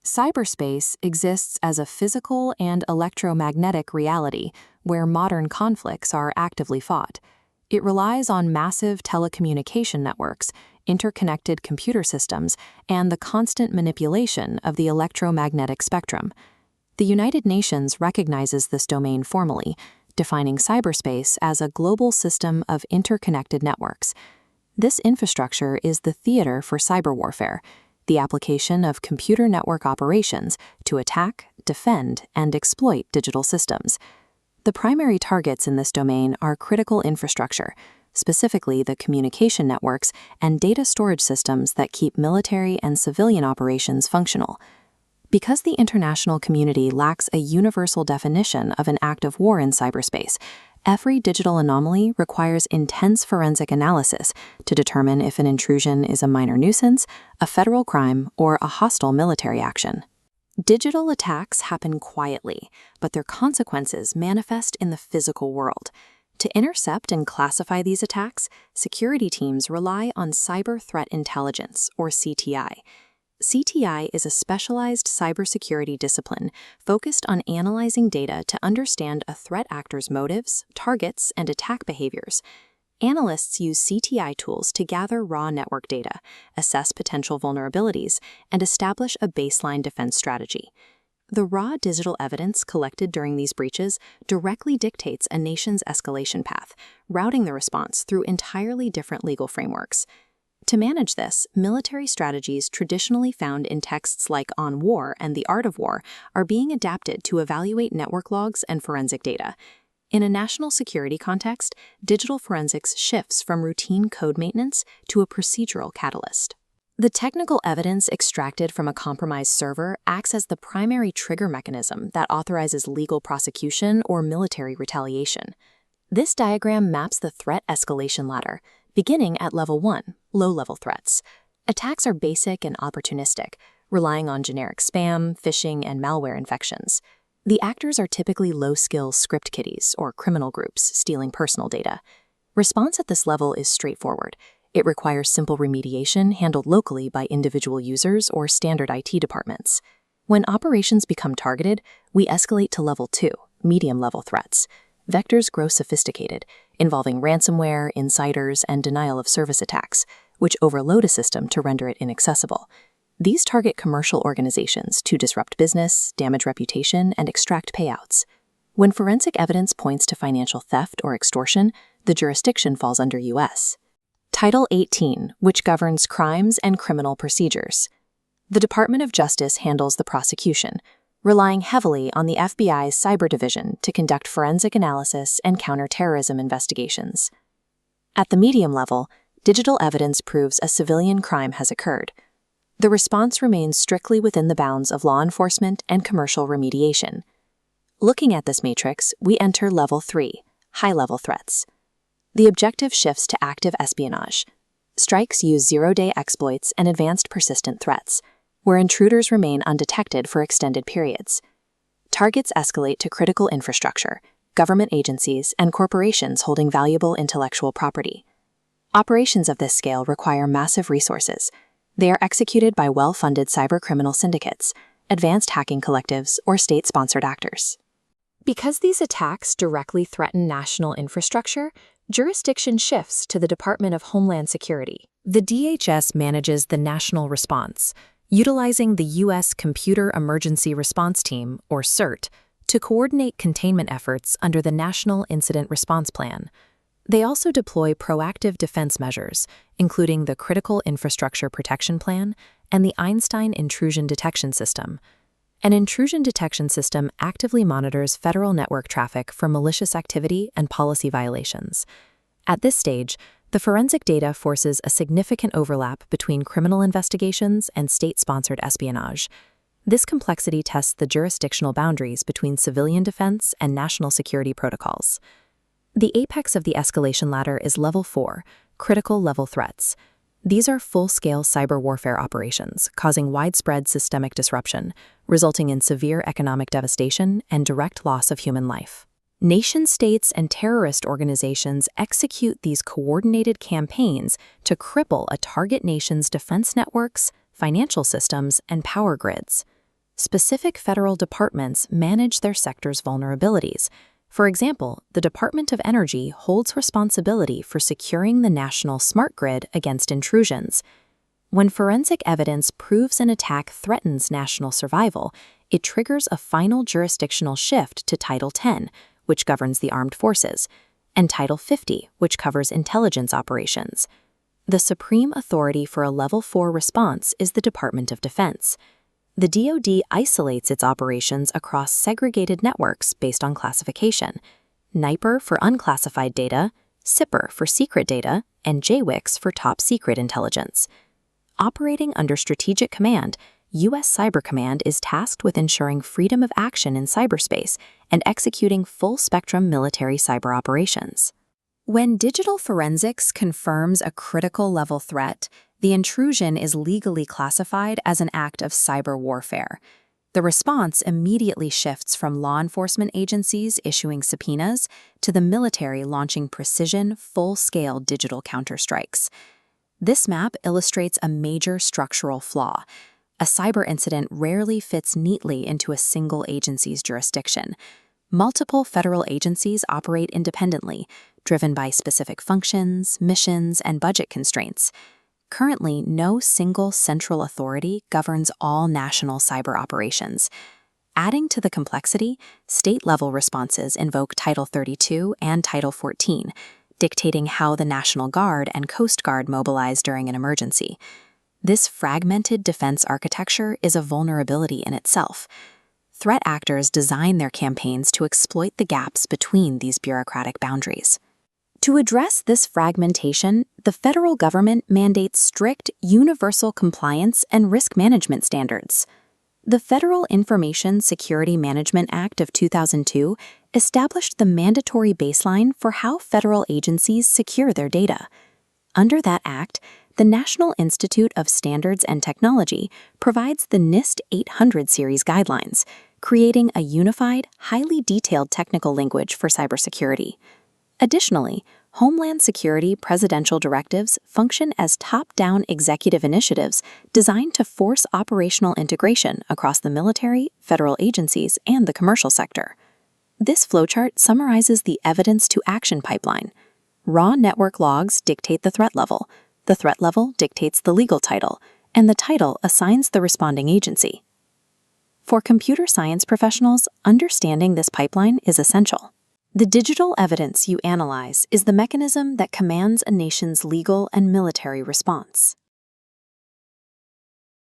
Cyberspace exists as a physical and electromagnetic reality where modern conflicts are actively fought. It relies on massive telecommunication networks, interconnected computer systems, and the constant manipulation of the electromagnetic spectrum. The United Nations recognizes this domain formally, defining cyberspace as a global system of interconnected networks. This infrastructure is the theater for cyber warfare, the application of computer network operations to attack, defend, and exploit digital systems. The primary targets in this domain are critical infrastructure, specifically the communication networks and data storage systems that keep military and civilian operations functional. Because the international community lacks a universal definition of an act of war in cyberspace, every digital anomaly requires intense forensic analysis to determine if an intrusion is a minor nuisance, a federal crime, or a hostile military action. Digital attacks happen quietly, but their consequences manifest in the physical world. To intercept and classify these attacks, security teams rely on cyber threat intelligence, or CTI. CTI is a specialized cybersecurity discipline focused on analyzing data to understand a threat actor's motives, targets, and attack behaviors. Analysts use CTI tools to gather raw network data, assess potential vulnerabilities, and establish a baseline defense strategy. The raw digital evidence collected during these breaches directly dictates a nation's escalation path, routing the response through entirely different legal frameworks. To manage this, military strategies traditionally found in texts like On War and The Art of War are being adapted to evaluate network logs and forensic data. In a national security context, digital forensics shifts from routine code maintenance to a procedural catalyst. The technical evidence extracted from a compromised server acts as the primary trigger mechanism that authorizes legal prosecution or military retaliation. This diagram maps the threat escalation ladder, beginning at Level 1, low-level threats. Attacks are basic and opportunistic, relying on generic spam, phishing, and malware infections. The actors are typically low-skill script kiddies or criminal groups stealing personal data. Response at this level is straightforward. It requires simple remediation handled locally by individual users or standard IT departments. When operations become targeted, we escalate to Level 2, medium-level threats. Vectors grow sophisticated, involving ransomware, insiders, and denial-of-service attacks, which overload a system to render it inaccessible. These target commercial organizations to disrupt business, damage reputation, and extract payouts. When forensic evidence points to financial theft or extortion, the jurisdiction falls under U.S. Title 18, which governs crimes and criminal procedures. The Department of Justice handles the prosecution, relying heavily on the FBI's Cyber Division to conduct forensic analysis and counterterrorism investigations. At the medium level, digital evidence proves a civilian crime has occurred. The response remains strictly within the bounds of law enforcement and commercial remediation. Looking at this matrix, we enter Level 3, high-level threats. The objective shifts to active espionage. Strikes use zero-day exploits and advanced persistent threats, where intruders remain undetected for extended periods. Targets escalate to critical infrastructure, government agencies, and corporations holding valuable intellectual property. Operations of this scale require massive resources. They are executed by well-funded cybercriminal syndicates, advanced hacking collectives, or state-sponsored actors. Because these attacks directly threaten national infrastructure, jurisdiction shifts to the Department of Homeland Security. The DHS manages the national response, utilizing the U.S. Computer Emergency Response Team, or CERT, to coordinate containment efforts under the National Incident Response Plan. They also deploy proactive defense measures, including the Critical Infrastructure Protection Plan and the Einstein Intrusion Detection System. An intrusion detection system actively monitors federal network traffic for malicious activity and policy violations. At this stage, the forensic data forces a significant overlap between criminal investigations and state-sponsored espionage. This complexity tests the jurisdictional boundaries between civilian defense and national security protocols. The apex of the escalation ladder is Level 4, critical level threats. These are full-scale cyber warfare operations, causing widespread systemic disruption, resulting in severe economic devastation and direct loss of human life. Nation-states and terrorist organizations execute these coordinated campaigns to cripple a target nation's defense networks, financial systems, and power grids. Specific federal departments manage their sector's vulnerabilities. For example, the Department of Energy holds responsibility for securing the national smart grid against intrusions. When forensic evidence proves an attack threatens national survival, it triggers a final jurisdictional shift to Title 10, which governs the armed forces, and Title 50, which covers intelligence operations. The supreme authority for a Level 4 response is the Department of Defense. The DoD isolates its operations across segregated networks based on classification: NIPER for unclassified data, SIPR for secret data, and JWICS for top secret intelligence. Operating under Strategic Command, U.S. Cyber Command is tasked with ensuring freedom of action in cyberspace and executing full-spectrum military cyber operations. When digital forensics confirms a critical level threat, the intrusion is legally classified as an act of cyber warfare. The response immediately shifts from law enforcement agencies issuing subpoenas to the military launching precision, full-scale digital counterstrikes. This map illustrates a major structural flaw. A cyber incident rarely fits neatly into a single agency's jurisdiction. Multiple federal agencies operate independently, driven by specific functions, missions, and budget constraints. Currently, no single central authority governs all national cyber operations. Adding to the complexity, state-level responses invoke Title 32 and Title 14, dictating how the National Guard and Coast Guard mobilize during an emergency. This fragmented defense architecture is a vulnerability in itself. Threat actors design their campaigns to exploit the gaps between these bureaucratic boundaries. To address this fragmentation, the federal government mandates strict, universal compliance and risk management standards. The Federal Information Security Management Act of 2002 established the mandatory baseline for how federal agencies secure their data. Under that act, the National Institute of Standards and Technology provides the NIST 800 series guidelines, creating a unified, highly detailed technical language for cybersecurity. Additionally, Homeland Security presidential directives function as top-down executive initiatives designed to force operational integration across the military, federal agencies, and the commercial sector. This flowchart summarizes the evidence-to-action pipeline. Raw network logs dictate the threat level dictates the legal title, and the title assigns the responding agency. For computer science professionals, understanding this pipeline is essential. The digital evidence you analyze is the mechanism that commands a nation's legal and military response.